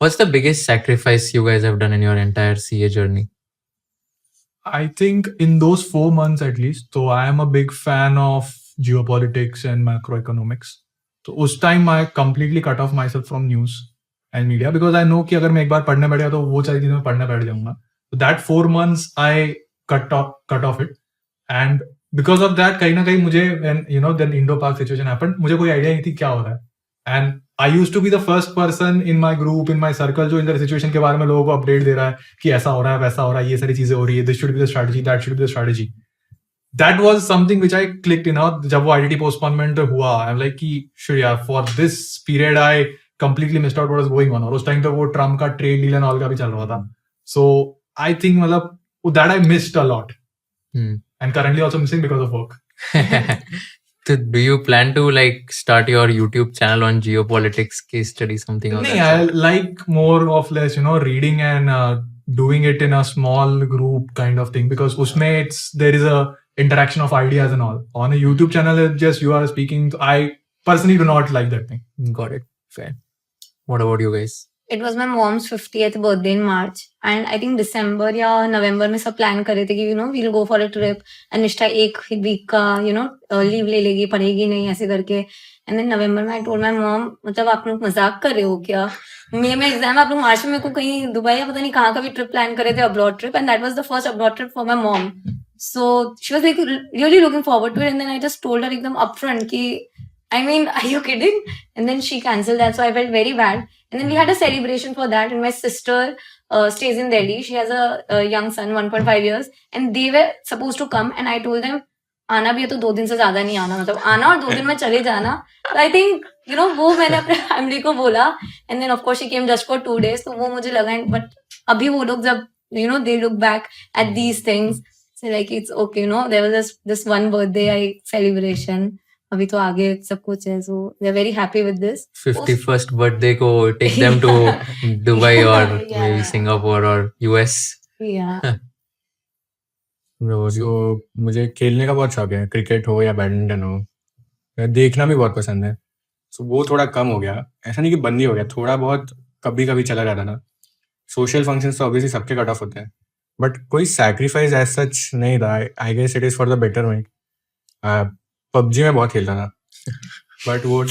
What's the biggest sacrifice you guys have done in your entire CA journey? I think in those 4 months at least, so I am a big fan of geopolitics and macroeconomics. तो उस time I completely cut off myself from news and media because I know कि अगर मैं एक बार पढ़ने बैठ गया तो वो सारी चीजें मैं पढ़ने बैठ जाऊंगा. So that 4 months I cut off it, and because of that कहीं ना कहीं मुझे when then Indo-Pak situation happened, मुझे कोई आइडिया नहीं थी क्या हो रहा है. And I used to be the first person in my group, in my circle, जो इन द सिचुएशन के बारे में लोगों को अपडेट दे रहा है कि ऐसा हो रहा है, वैसा हो रहा है, ये सारी चीजें हो रही है, this should be the strategy, that should be the strategy. That was something which I clicked in. जब वो IDT postponement हुआ, I'm like कि sure यार, for this period I completely missed out what was going on. और उस time तो वो Trump का ट्रेड डील एंड ऑल का भी चल रहा था. So I think मतलब that I missed a lot. And currently also missing because of work. So do you plan to like start your YouTube channel on geopolitics, case study, something of that I sort? like more of less, reading and doing it in a small group kind of thing, because usme there is a interaction of ideas and all. On a YouTube channel, it's just you are speaking. I personally do not like that thing. Got it. Fair. What about you guys? It was my mom's 50th birthday in March, and I think December या November में सब plan करे थे कि we'll go for a trip, and निष्ठा एक week का leave ले लेगी, पढ़ेगी नहीं ऐसे करके. And then November में I told my mom, मतलब आप लोग मजाक कर रहे हो क्या? मई में एग्जाम, आप लोग मार्च में मेरे को कहीं दुबई या पता नहीं कहाँ का भी ट्रिप प्लान करे थे, abroad trip, and that was the first abroad trip for my mom. So she was like really looking forward to it, and then I just told her एकदम upfront कि I mean, are you kidding? And then she cancelled that, so I felt very bad. And then we had a celebration for that, and my sister stays in Delhi. She has a young son, 1.5 years, and they were supposed to come, and I told them, आना भी है तो 2 दिन से ज्यादा नहीं आना, मतलब आना और 2 दिन में चले जाना. So I think वो मैंने अपने फैमिली को बोला, and then of course she came just for 2 days. तो वो मुझे लगा, but अभी वो लोग जब they look back at these things, so like it's okay, there was this one birthday celebration. अभी तो आगे सब कुछ है, so they're very happy with this. 51st birthday को take them to Dubai or maybe Singapore or US. Yeah. तो मुझे खेलने का बहुत शौक है, क्रिकेट हो या बैडमिंटन हो, देखना भी बहुत पसंद है. सो वो थोड़ा कम हो गया, ऐसा नहीं कि बंद ही हो गया, थोड़ा बहुत कभी कभी चला जाता था. सोशल फंक्शंस तो ऑब्वियसली सबके कट ऑफ होते हैं, बट कोई सैक्रिफाइस एज सच नहीं था. I guess it is for the better में. पबजी में बहुत खेलता था, बट वो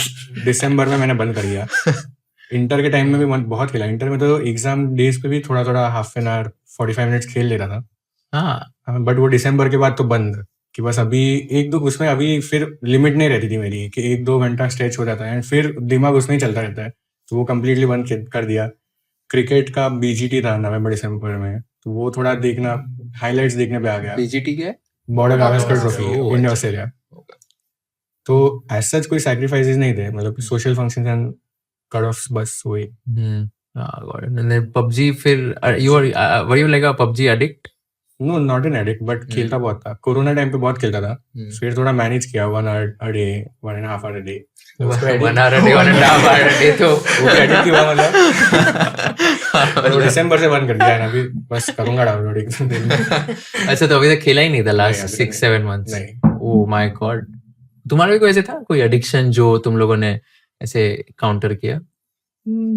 दिसंबर में मैंने बंद कर दिया. इंटर के टाइम में भी बहुत खेला. इंटर में तो एग्जाम डेज पे भी थोड़ा थोड़ा हाफ एन आवर 45 मिनट्स खेल लेता था. बट वो दिसंबर के बाद तो बंद, कि बस अभी एक दो उसमें अभी फिर लिमिट नहीं रहती थी मेरी कि 1-2 घंटा स्ट्रेच हो जाता है एंड फिर दिमाग उसमें ही चलता रहता है, तो वो कम्प्लीटली बंद कर दिया. क्रिकेट का बीजीटी था नवंबर दिसंबर में, तो वो थोड़ा देखना, हाईलाइट्स देखने पे आ गया. बीजीटी क्या है? Border Gavaskar trophy, Oh, India अच्छा. ऑस्ट्रेलिया. तो एज सच कोई सैक्रिफाइसेस नहीं थे, मतलब social functions and cut offs बस हुए. Got it. And then PUBG फिर were you like a PUBG addict? No, not an addict, but खेलता बहुत था. कोरोना टाइम पे बहुत खेलता था, फिर थोड़ा मैनेज किया 1 hour a day, 1.5 hour a day. 1 hour a day, 1.5 hour a day तो वो एडिक्ट ही हुआ मतलब. दिसंबर से बंद कर दिया है, अभी बस करूंगा डाउनलोड एक दिन में. अच्छा, तो अभी तक खेला ही नहीं था लास्ट नहीं, अभी 6-7 months? नहीं. Oh my God. तुम्हारा भी कोई ऐसे था, कोई एडिक्शन जो तुम लोगों ने ऐसे काउंटर किया?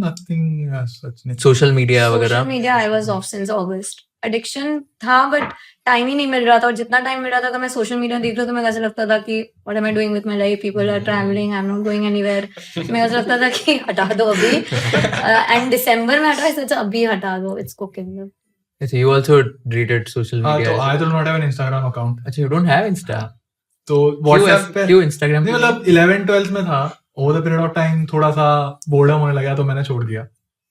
Nothing as such. Social media Social वगैरह? media I was off since August. Addiction था, बट टाइम ही नहीं मिल रहा था, और जितना टाइम मिल रहा था अगर मैं सोशल मीडिया देख रही हूँ तो मैं ऐसा लगता था कि what am I doing with my life? People are traveling, I'm not going anywhere. मैं ऐसा लगता था कि हटा दो अभी. एंड दिसंबर में हटा, इससे अभी हटा दो, it's cooking. अच्छा, you also deleted social हाँ, media? तो I do not have an Instagram account. अच्छा, you don't have Insta? तो WhatsApp पे क्यों Instagram पे? मतलब 11-12 में था. Over the period of time थोड़ा सा बोर्डम होने लगा, तो मैंने छोड़ दिया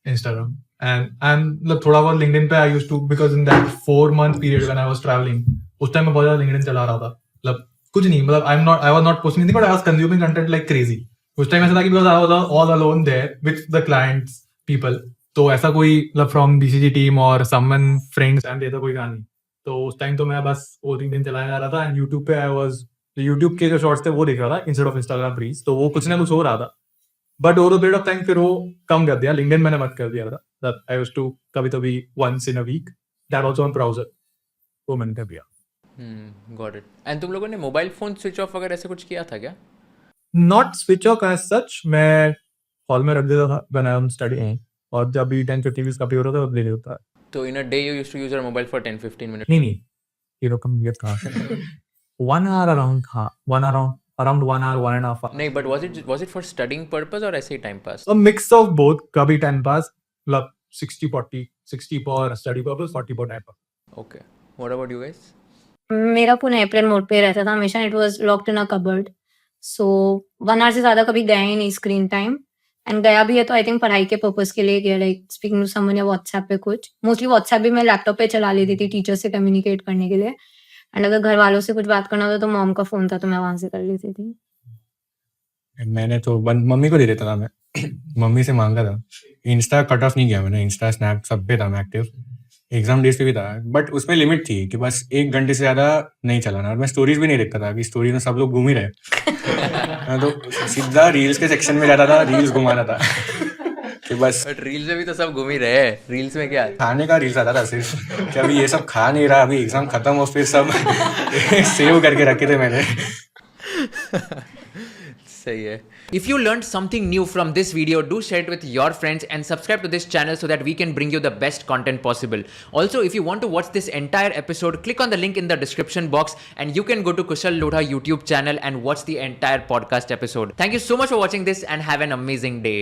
इंस्टाग्राम. एंड मतलब थोड़ा बहुत लिंक्डइन पे I used to, because in that 4-month period when I was travelling, उस टाइम मैं बहुत ज्यादा लिंक्डइन चला रहा था. मतलब कुछ नहीं, मतलब I was not posting anything, but I was consuming content like crazy. उस टाइम ऐसा था कि because I was all alone there with the clients people, तो ऐसा कोई मतलब फ्रॉम बीसीजी टीम और समवन फ्रेंड्स एंड ऐसा कोई कहानी. तो उस टाइम तो मैं बस वो लिंक्डइन चलाया जा रहा था, एंड यूट्यूब पे आई वाज, यूट्यूब के जो शॉर्ट्स थे वो देख रहा था इंस्टेड ऑफ इंस्टाग्राम रील्स, तो वो कुछ ना कुछ हो रहा था. But over the period of time फिर वो कम कर दिया. लिंक्डइन मैंने मत कर दिया था, दैट आई यूज्ड टू कभी once in a week, that also on browser, वो मैंने कर दिया. Got it. एंड तुम लोगों ने मोबाइल फोन स्विच ऑफ वगैरह ऐसे कुछ किया था क्या? Not switch off as such, मैं हॉल में रख देता था व्हेन आई एम स्टडीइंग, और जब भी 10-15 का पेपर होता है, ले लेता है। So in a day you used to use your mobile for 10-15 minutes. नहीं, ये लोग कम था। 1 hour around था, 1 around 1 hour, 1.5 hour. नहीं, but was it for studying purpose or ऐसे ही time pass? A mix of both, कभी टाइम पास, मतलब 60-40, 60 for study purpose, 40 for time pass. Okay. What about you guys? मेरा phone airplane mode पे रहता था हमेशा, it was locked in a cupboard, so 1 hour से ज्यादा कभी गया ही नहीं स्क्रीन टाइम, एंड गया भी है तो आई थिंक पढ़ाई के पर्पस के लिए गया, लाइक स्पीकिंग टू समवन या व्हाट्सएप पे कुछ, मोस्टली व्हाट्सएप भी मैं लैपटॉप पे चला लेती थी टीचर से कम्युनिकेट करने के लिए, एंड अगर घर वालों से कुछ बात करना होता तो मॉम का फोन था तो मैं वहां से कर लेती थी। मैंने तो मम्मी को दे देता था मैं। मम्मी से मांगा था। इंस्टा कट ऑफ नहीं किया मैंने, इंस्टा स्नैप सब पे था मैं एक्टिव, एग्जाम डेज पे भी था, बट उसमें लिमिट थी कि बस 1 घंटे से ज़्यादा नहीं चलाना, और मैं स्टोरीज भी नहीं देखता था कि स्टोरीज में सब लोग घूम ही रहे। मैं तो सीधा रील्स के सेक्शन में जाता था, रील्स घुमाना था कि बस। But reels में भी तो सब घूम ही रहे हैं, reels में क्या है? खाने का रील्स आता था सिर्फ कि अभी ये सब खा नहीं रहा, अभी एग्जाम खत्म हो, फिर सब सेव करके रखे थे मैंने। सही है। If you learned something new from this video, do share it with your friends and subscribe to this channel so that we can bring you the best content possible. Also, if you want to watch this entire episode, click on the link in the description box and you can go to Kushal Lodha YouTube channel and watch the entire podcast episode. Thank you so much for watching this and have an amazing day.